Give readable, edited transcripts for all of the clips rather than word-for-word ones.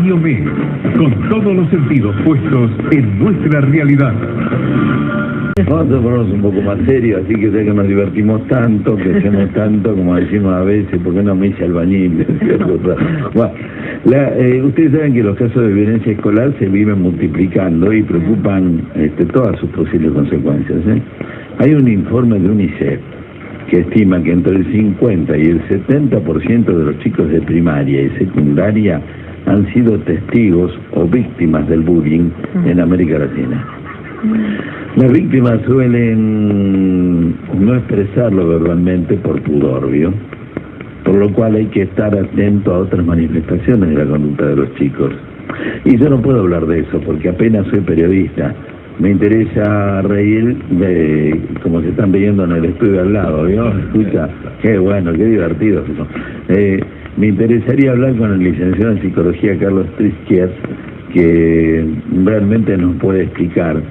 Radio Med, con todos los sentidos puestos en nuestra realidad. Vamos a ponernos un poco más serios, así que sé que nos divertimos tanto, que hacemos tanto, como decimos a veces, ¿por qué no me hice albañil? Bueno, ustedes saben que los casos de violencia escolar se viven multiplicando y preocupan todas sus posibles consecuencias. Hay un informe de UNICEF que estima que entre el 50 y el 70% de los chicos de primaria y secundaria han sido testigos o víctimas del bullying en América Latina. Las víctimas suelen no expresarlo verbalmente por pudor, ¿vio? Por lo cual hay que estar atento a otras manifestaciones de la conducta de los chicos. Y yo no puedo hablar de eso porque apenas soy periodista. Me interesa reír de como se están riendo en el estudio al lado, ¿vio? Escucha, qué bueno, qué divertido eso. Me interesaría hablar con el licenciado en psicología Carlos Trisquier, que realmente nos puede explicar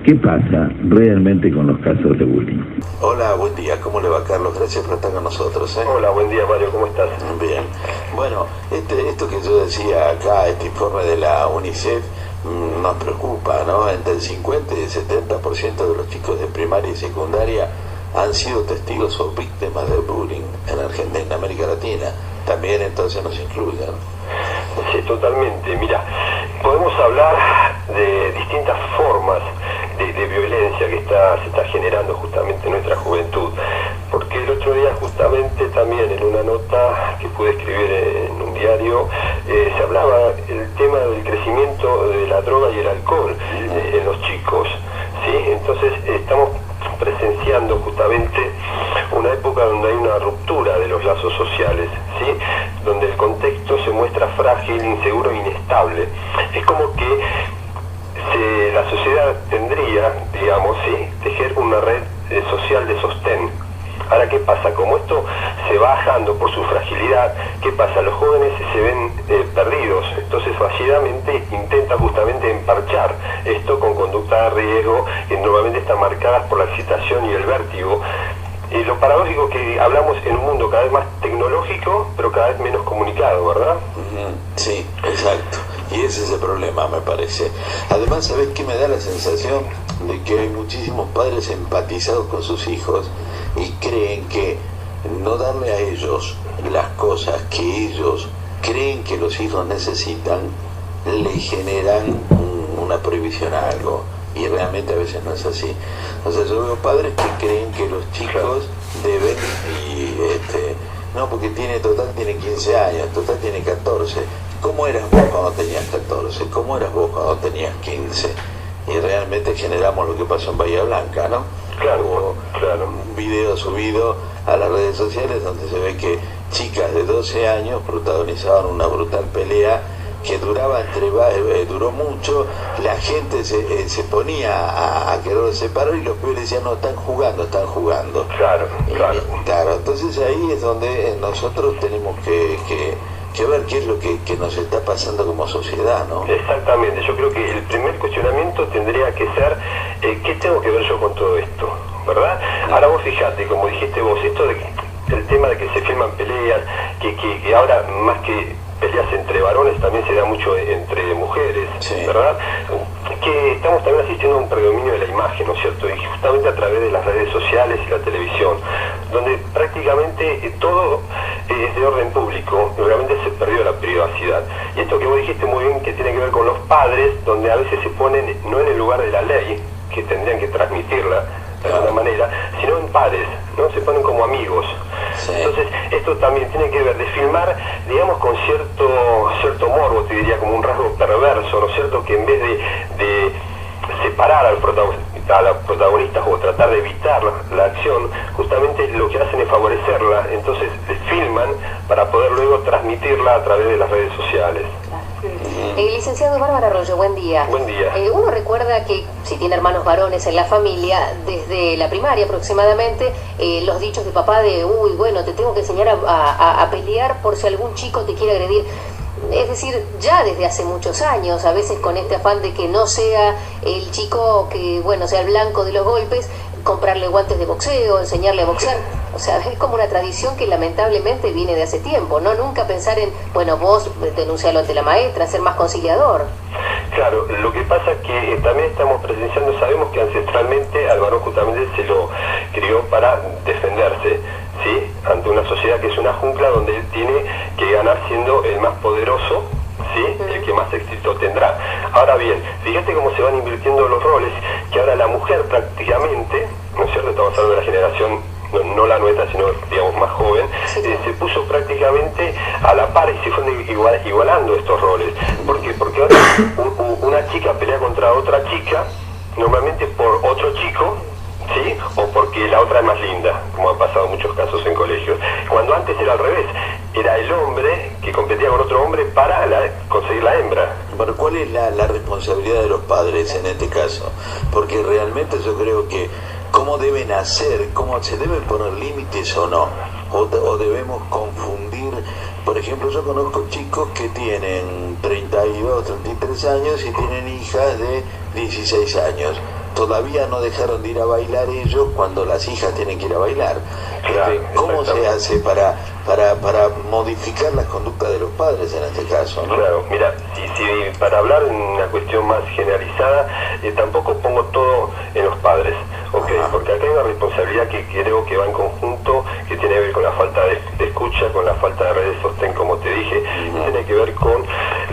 qué pasa realmente con los casos de bullying. Hola, buen día, ¿cómo le va, Carlos? Gracias por estar con nosotros. Hola, buen día, Mario, ¿cómo estás? Bien. Bueno, esto que yo decía acá, este informe de la UNICEF, nos preocupa, ¿no? Entre el 50 y el 70% de los chicos de primaria y secundaria han sido testigos o víctimas del bullying en Argentina, en América Latina. También entonces nos incluye, ¿no? Sí, totalmente. Mira, podemos hablar de distintas formas de violencia que se está generando justamente en nuestra juventud. Porque el otro día justamente también en una nota que pude escribir en un diario, se hablaba el tema del crecimiento de la droga y el alcohol en los chicos, ¿sí? Entonces estamos presenciando justamente una época donde hay una ruptura de los lazos sociales, ¿sí? Donde el contexto se muestra frágil, inseguro e inestable. Es como que la sociedad tendría, digamos, ¿sí?, tejer una red social de sostén. Ahora, ¿qué pasa? Como esto se va bajando por su fragilidad, ¿qué pasa? Los jóvenes se ven perdidos, entonces fallidamente intentan justamente emparchar esto con conductas de riesgo que normalmente están marcadas por la excitación y el vértigo. Lo paradójico que hablamos en un mundo cada vez más tecnológico, pero cada vez menos comunicado, ¿verdad? Sí, exacto. Y ese es el problema, me parece. Además, ¿sabés qué me da la sensación? De que hay muchísimos padres empatizados con sus hijos y creen que no darle a ellos las cosas que ellos creen que los hijos necesitan le generan una prohibición a algo. Y realmente a veces no es así. O sea, yo veo padres que creen que los chicos deben, no, porque tiene 15 años, total tiene 14. ¿Cómo eras vos cuando tenías 14? ¿Cómo eras vos cuando tenías 15? Y realmente generamos lo que pasó en Bahía Blanca, ¿no? Claro. Un video subido a las redes sociales donde se ve que chicas de 12 años protagonizaban una brutal pelea que duró mucho, la gente se ponía a querer separar y los pibes decían, no, están jugando. Claro, entonces ahí es donde nosotros tenemos que ver qué es lo que nos está pasando como sociedad, ¿no? Exactamente, yo creo que el primer cuestionamiento tendría que ser, ¿qué tengo que ver yo con todo esto? ¿Verdad? Ahora vos fijate, como dijiste vos, esto el tema de que se filman peleas, que ahora más que peleas entre varones también se da mucho entre mujeres, sí, ¿verdad? Que estamos también asistiendo a un predominio de la imagen, ¿no es cierto? Y justamente a través de las redes sociales y la televisión, donde prácticamente todo es de orden público, y realmente se perdió la privacidad. Y esto que vos dijiste muy bien, que tiene que ver con los padres, donde a veces se ponen no en el lugar de la ley, que tendrían que transmitirla de alguna manera, sino en pares, ¿no? Se ponen como amigos. Sí. Entonces, esto también tiene que ver de filmar, digamos, con cierto morbo, te diría, como un rasgo perverso, ¿no es cierto? Que en vez de separar a los protagonistas o tratar de evitar la acción, justamente lo que hacen es favorecerla, entonces filman para poder luego transmitirla a través de las redes sociales. Licenciado Bárbara Arroyo, buen día. Buen día. Uno recuerda que si tiene hermanos varones en la familia, desde la primaria aproximadamente, los dichos de papá de, uy, bueno, te tengo que enseñar a pelear por si algún chico te quiere agredir. Es decir, ya desde hace muchos años, a veces con este afán de que no sea el chico que, bueno, sea el blanco de los golpes, comprarle guantes de boxeo, enseñarle a boxear. O sea, es como una tradición que lamentablemente viene de hace tiempo, ¿no? Nunca pensar en, bueno, vos denunciarlo ante la maestra, ser más conciliador. Claro, lo que pasa es que también estamos presenciando, sabemos que ancestralmente al varón justamente se lo crió para defenderse, ¿sí? Ante una sociedad que es una jungla donde él tiene que ganar siendo el más poderoso, ¿sí? El que más éxito tendrá. Ahora bien, fíjate cómo se van invirtiendo los roles, que ahora la mujer prácticamente, ¿no es cierto? Estamos hablando de la generación no la nuestra, sino digamos más joven, se puso prácticamente a la par y se fueron igualando estos roles. ¿Por qué? Porque ahora una chica pelea contra otra chica, normalmente por otro chico, ¿sí? O porque la otra es más linda, como han pasado muchos casos en colegios. Cuando antes era al revés, era el hombre que competía con otro hombre para conseguir la hembra. Pero ¿cuál es la responsabilidad de los padres en este caso? Porque realmente yo creo que cómo deben hacer, cómo se deben poner límites o no, o debemos confundir. Por ejemplo, yo conozco chicos que tienen 32, 33 años y tienen hijas de 16 años. Todavía no dejaron de ir a bailar ellos cuando las hijas tienen que ir a bailar. Claro, ¿cómo se hace para modificar las conductas de los padres en este caso, ¿no? Claro, mira, si para hablar en una cuestión más generalizada, tampoco pongo todo en los padres, ¿ok? Porque acá hay una responsabilidad que creo que va en conjunto, que tiene que ver con la falta de escucha, con la falta de redes de sostén, como te dije, tiene que ver con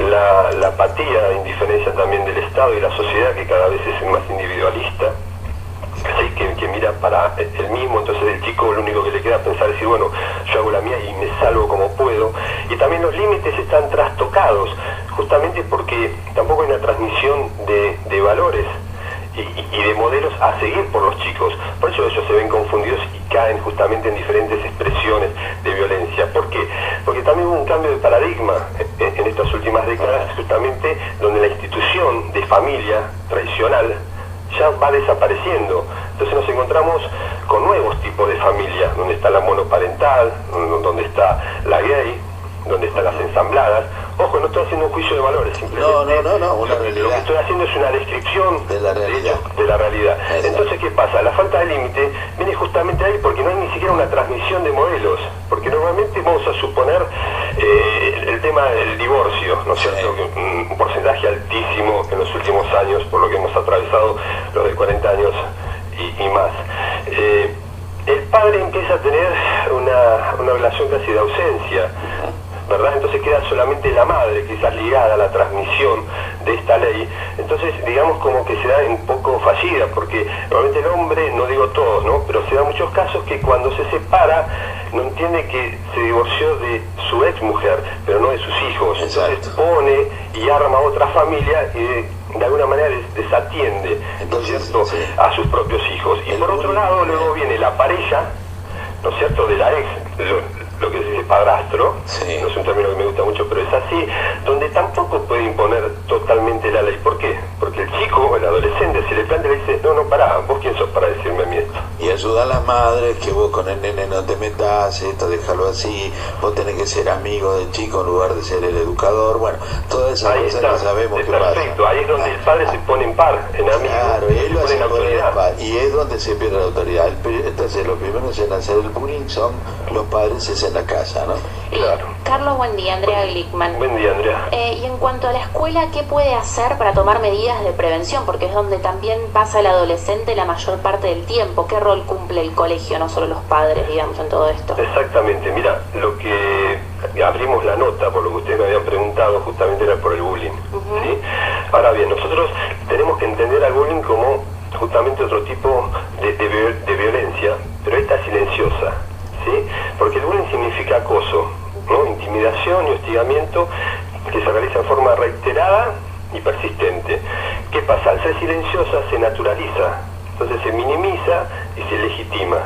la apatía e indiferencia también del Estado y la sociedad, que cada vez es más individualista. ¿Sí? Que mira para el mismo, entonces el chico lo único que le queda pensar es decir, bueno, yo hago la mía y me salvo como puedo. Y también los límites están trastocados, justamente porque tampoco hay una transmisión de valores y de modelos a seguir por los chicos. Por eso ellos se ven confundidos y caen justamente en diferentes expresiones de violencia. ¿Por qué? Porque también hubo un cambio de paradigma en estas últimas décadas, justamente donde la institución de familia tradicional ya va desapareciendo. Entonces nos encontramos con nuevos tipos de familia, donde está la monoparental, donde está la gay, donde están las ensambladas. Ojo, no estoy haciendo un juicio de valores, simplemente No, una realidad. Lo que estoy haciendo es una descripción de la realidad. De la realidad. Entonces, ¿qué pasa? La falta de límite viene justamente ahí porque no hay ni siquiera una transmisión de modelos, porque normalmente vamos a suponer el tema del divorcio, ¿no es cierto? Que un porcentaje altísimo en los últimos años, por lo que hemos atravesado los de 40 años y más. El padre empieza a tener una relación casi de ausencia, ¿verdad? Entonces queda solamente la madre, quizás ligada a la transmisión de esta ley. Entonces, digamos como que se da un poco fallida, porque normalmente el hombre, no digo todo, ¿no? Pero se da muchos casos que cuando se separa, no entiende que se divorció de su ex mujer, pero no de sus hijos. Exacto. Entonces pone y arma otra familia y de alguna manera desatiende, ¿no es cierto?, a sus propios hijos. Y por otro lado, luego viene la pareja, ¿no es cierto?, de la ex, lo que se dice padrastro, no es un término que me gusta mucho, pero es así, donde tampoco puede imponer totalmente la ley. ¿Por qué? Porque el chico, el adolescente, si le plantea, le dice, no, pará, ¿vos quién sos para decirme a mí esto? Y ayuda a las madres, que vos con el nene no te metas, esto, déjalo así, vos tenés que ser amigo del chico en lugar de ser el educador. Bueno, todas esas cosas que sabemos que pasa. Perfecto, ahí es donde el padre se pone en par, en amigo, claro, y él lo hace en autoridad. Y es donde se pierde la autoridad. Entonces los primeros en hacer el bullying son los padres, es en la casa, ¿no? Claro. Carlos, buen día. Andrea Glickman. Buen día, Andrea. Y en cuanto a la escuela, ¿qué puede hacer para tomar medidas de prevención? Porque es donde también pasa el adolescente la mayor parte del tiempo. ¿Qué rol cumple el colegio, no solo los padres, digamos, en todo esto? Exactamente. Mira, lo que abrimos la nota, por lo que ustedes me habían preguntado, justamente era por el bullying. ¿Sí? Ahora bien, nosotros tenemos que entender al bullying como justamente otro tipo de violencia, pero esta silenciosa. ¿Sí? Porque el bullying significa acoso, ¿no? Intimidación y hostigamiento que se realiza en forma reiterada y persistente. ¿Qué pasa? Al ser silenciosa se naturaliza, entonces se minimiza y se legitima.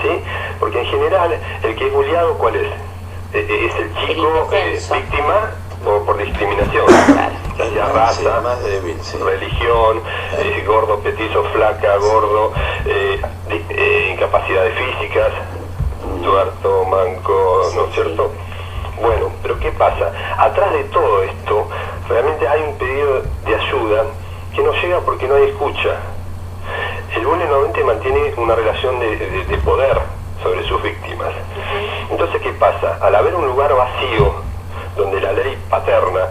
¿Sí? Porque en general el que es bulliado, ¿cuál es? Es el chico víctima por discriminación, ya sea raza, más débil, religión, gordo, petizo, flaca, gordo, incapacidades físicas, tuerto, manco, ¿no es cierto? Bueno, pero ¿qué pasa? Atrás de todo esto, realmente hay un pedido de ayuda que no llega porque no hay escucha. El bullying normalmente mantiene una relación de poder sobre sus víctimas. Entonces, ¿qué pasa? Al haber un lugar vacío donde la ley paterna,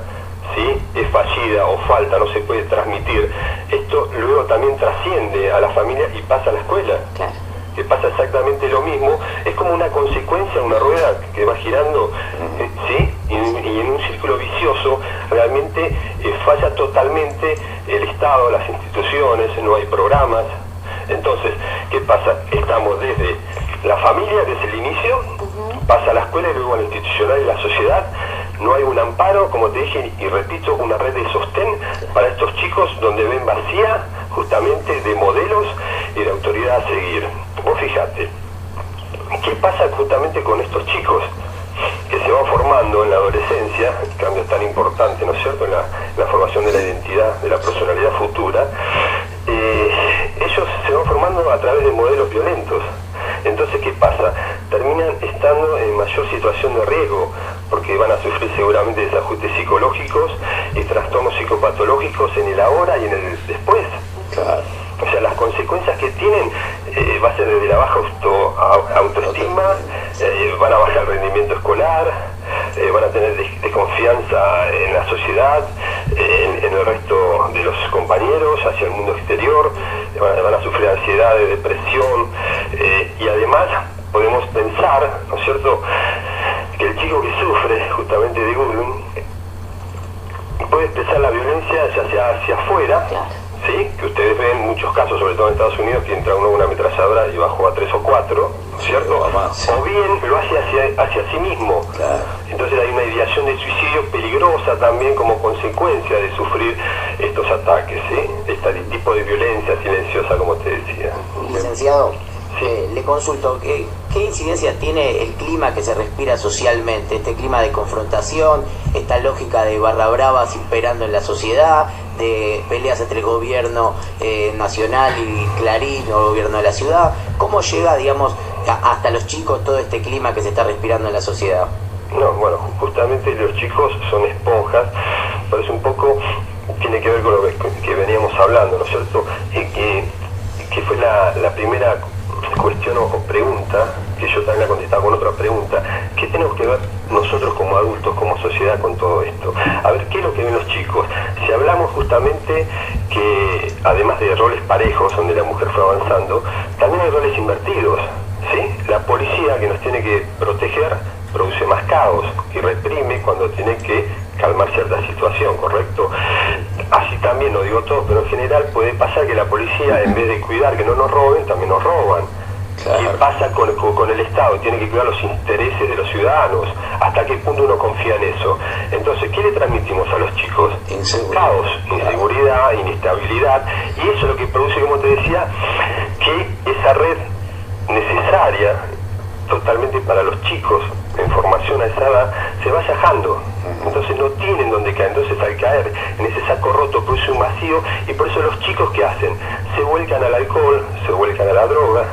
¿sí?, es fallida o falta, no se puede transmitir, esto luego también trasciende a la familia y pasa a la escuela. Claro. Que pasa exactamente lo mismo, es como una consecuencia, una rueda que va girando, ¿sí? Y en un círculo vicioso realmente falla totalmente el Estado, las instituciones, no hay programas. Entonces, ¿qué pasa? Estamos desde la familia, desde el inicio, pasa a la escuela y luego a la institucional y la sociedad. No hay un amparo, como te dije, y repito, una red de sostén para estos chicos donde ven vacía justamente de modelos y de autoridad a seguir. Vos fijate, ¿qué pasa justamente con estos chicos que se van formando en la adolescencia, cambio tan importante, ¿no es cierto?, en la formación de la identidad, de la personalidad futura? Ellos se van formando a través de modelos violentos. Entonces, ¿qué pasa? Terminan estando en mayor situación de riesgo, porque van a sufrir seguramente desajustes psicológicos y trastornos psicopatológicos en el ahora y en el después. Claro. O sea, las consecuencias que tienen va a ser desde la baja autoestima, van a bajar el rendimiento escolar, van a tener desconfianza en la sociedad, en el resto de los compañeros, hacia el mundo exterior, van a sufrir ansiedad, depresión, y además podemos pensar, ¿no es cierto?, que el chico que sufre justamente de bullying puede expresar la violencia ya sea hacia afuera, ¿sí?, que ustedes ven muchos casos, sobre todo en Estados Unidos, que entra uno con una ametralladora y bajó a 3 o 4, ¿cierto? O bien lo hace hacia sí mismo. Claro. Entonces hay una ideación de suicidio peligrosa también como consecuencia de sufrir estos ataques, ¿sí? Este tipo de violencia silenciosa, como te decía. Licenciado, Sí. le consulto, ¿qué incidencia tiene el clima que se respira socialmente? Este clima de confrontación, esta lógica de barra bravas imperando en la sociedad, de peleas entre el gobierno nacional y Clarín o el gobierno de la ciudad. ¿Cómo llega, digamos, hasta los chicos todo este clima que se está respirando en la sociedad? No, bueno, justamente los chicos son esponjas, por eso un poco tiene que ver con lo que veníamos hablando, ¿no es cierto? Que fue la primera cuestión o pregunta, que yo también la contestaba con otra pregunta: ¿qué tenemos que ver nosotros como adultos, como sociedad, con todo esto? A ver, ¿qué es lo que ven los chicos? Si hablamos justamente que, además de roles parejos, donde la mujer fue avanzando, también hay roles invertidos, ¿sí? La policía, que nos tiene que proteger, produce más caos y reprime cuando tiene que calmar cierta situación, ¿correcto? Así también, no digo todo, pero en general puede pasar que la policía, en vez de cuidar que no nos roben, también nos roban. Claro. ¿Qué pasa con el Estado? Tiene que cuidar los intereses de los ciudadanos. ¿Hasta qué punto uno confía en eso? Entonces, ¿qué le transmitimos a los chicos? Inseguridad. Caos, inseguridad, inestabilidad, y eso es lo que produce, como te decía, que esa red necesaria totalmente para los chicos en formación a esa edad se va allajando. Entonces no tienen dónde caer. Entonces, al caer en ese saco roto produce un vacío, y por eso los chicos, ¿qué hacen? Se vuelcan al alcohol, se vuelcan a la droga,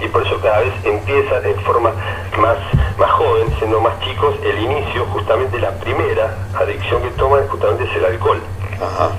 y por eso cada vez empiezan en forma más joven, siendo más chicos, el inicio, justamente la primera adicción que toman justamente es el alcohol. Ajá.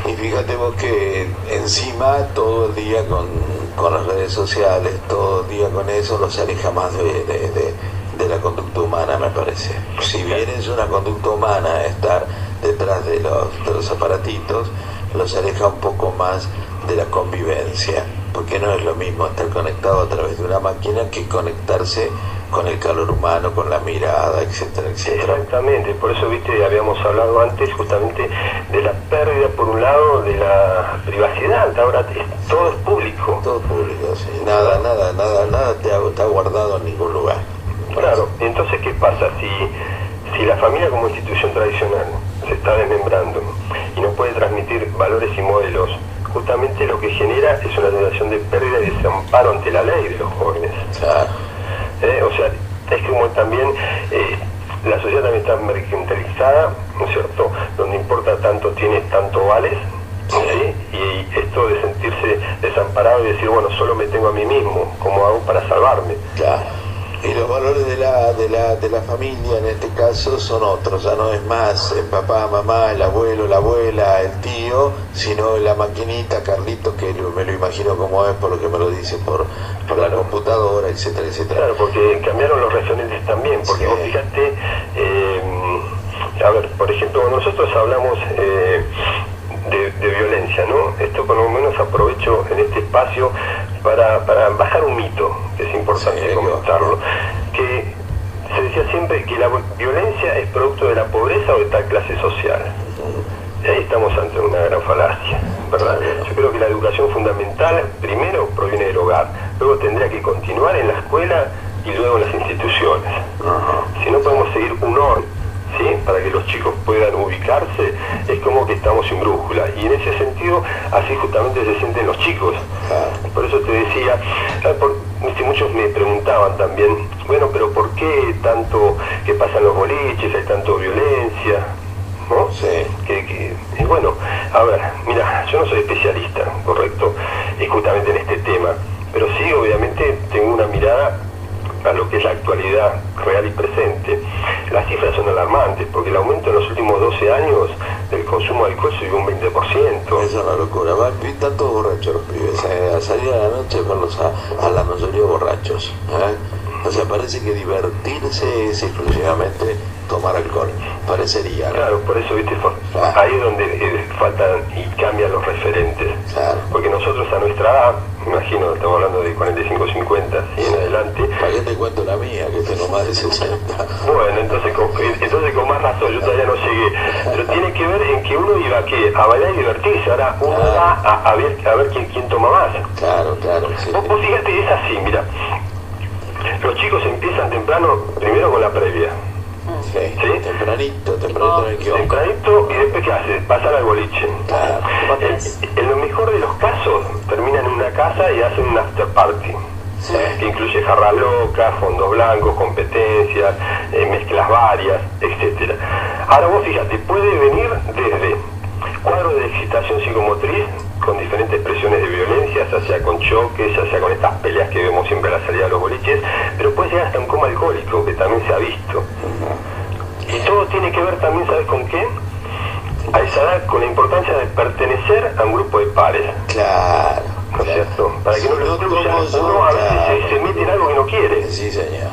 Y fíjate vos que encima todo el día con las redes sociales, todo el día con eso, los aleja más de la conducta humana, me parece. Si bien es una conducta humana estar detrás de los aparatitos, los aleja un poco más de la convivencia, porque no es lo mismo estar conectado a través de una máquina que conectarse con el calor humano, con la mirada, etcétera, etcétera. Exactamente, por eso, viste, habíamos hablado antes justamente de la pérdida, por un lado, de la privacidad. Ahora todo es público. Todo público, sí. Nada está guardado en ningún lugar. Claro, entonces, ¿qué pasa? Si la familia como institución tradicional se está desmembrando y no puede transmitir valores y modelos, justamente lo que genera es una sensación de pérdida y desamparo ante la ley de los jóvenes. Claro. O sea, es como también la sociedad también está mercantilizada, ¿no es cierto? Donde importa tanto tiene, tanto vales, ¿sí? Y esto de sentirse desamparado y decir, bueno, solo me tengo a mí mismo, ¿cómo hago para salvarme? Claro. Y los valores de la familia en este caso son otros, ya no es más el papá, mamá, el abuelo, la abuela, el tío, sino la maquinita, Carlitos, que me lo imagino como es por lo que me lo dice por la computadora, etcétera, etcétera. Claro, porque cambiaron los referentes también, porque sí. Vos fíjate, a ver, por ejemplo, nosotros hablamos de violencia, ¿no? Esto por lo menos aprovecho en este espacio para bajar un mito, que es importante comentarlo, que se decía siempre que la violencia es producto de la pobreza o de tal clase social. Y ahí estamos ante una gran falacia, ¿verdad? Yo creo que la educación fundamental primero proviene del hogar, luego tendría que continuar en la escuela y luego en las instituciones. Si no podemos seguir un orden, ¿sí?, para que los chicos puedan ubicarse, es como que estamos sin brújula, y en ese sentido así justamente se sienten los chicos. Por eso te decía, muchos me preguntaban también, bueno, pero ¿por qué tanto que pasan los boliches, hay tanto violencia? ¿No? Sí. Y bueno, a ver, mira, yo no soy especialista, ¿correcto?, justamente en este tema, pero sí, obviamente, tengo una mirada a lo que es la actualidad real y presente. Las cifras son alarmantes, porque el aumento en los últimos 12 años del consumo de alcohol subió un 20%. Es una locura. Están todos borrachos los pibes. A salir a la noche, verlos a la mayoría borrachos. O sea, parece que divertirse es exclusivamente tomar alcohol. Parecería, ¿no? Claro, por eso, viste, ahí es donde faltan y cambian los referentes. Claro. Porque nosotros a nuestra edad, me imagino, estamos hablando de 45, 50 y en adelante. ¿Para qué te cuento la mía, que tengo más de 60? Bueno, entonces con más razón, yo todavía no llegué. Pero tiene que ver en que uno iba a bailar y divertirse. Ahora uno va a ver quién toma más. Claro, claro. Sí. Vos fíjate, es así, mira. Los chicos empiezan temprano, primero con la previa. Sí, ¿sí? Tempranito en el kiosco. Tempranito, y después ¿qué hace? Pasan al boliche. Claro. En lo mejor de los casos, terminan en una casa y hacen un after party. Sí. Que incluye jarras locas, fondos blancos, competencias, mezclas varias, etc. Ahora vos fíjate, puede venir desde cuadros de excitación psicomotriz con diferentes expresiones de violencia, ya sea con choques, ya sea con estas peleas que vemos siempre a la salida de los boliches, pero puede llegar hasta un coma alcohólico, que también se ha visto. Y todo tiene que ver también, ¿sabes con qué? A esa edad, con la importancia de pertenecer a un grupo de pares. Claro. ¿No es cierto? Para que no lo excluyan, uno a veces se mete en algo que no quiere. Sí, señor.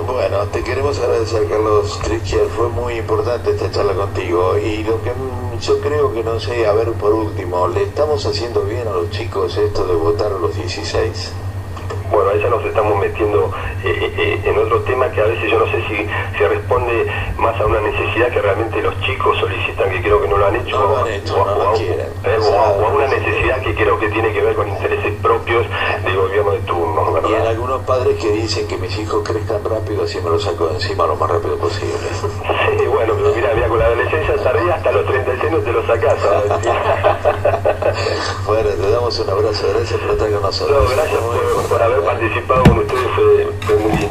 Bueno, te queremos agradecer, Carlos Trichier, fue muy importante esta charla contigo, y lo que yo creo que, no sé, a ver, por último, ¿le estamos haciendo bien a los chicos esto de votar a los 16? Bueno, ahí ya nos estamos metiendo en otro tema que a veces yo no sé si se responde más a una necesidad que realmente los chicos solicitan, que creo que no lo han hecho, no lo han hecho, no lo quieren. O a una necesidad que creo que tiene que ver con intereses propios del gobierno de turno, ¿verdad? Y hay algunos padres que dicen que mis hijos crezcan rápido, así me los saco de encima lo más rápido posible. Sí, bueno, pero mira, con la adolescencia tardía hasta los 36 no te lo sacás, ¿sabes? Bueno, te damos un abrazo, gracias por estar con nosotros. No, gracias por haber participado con ustedes, fue muy bien.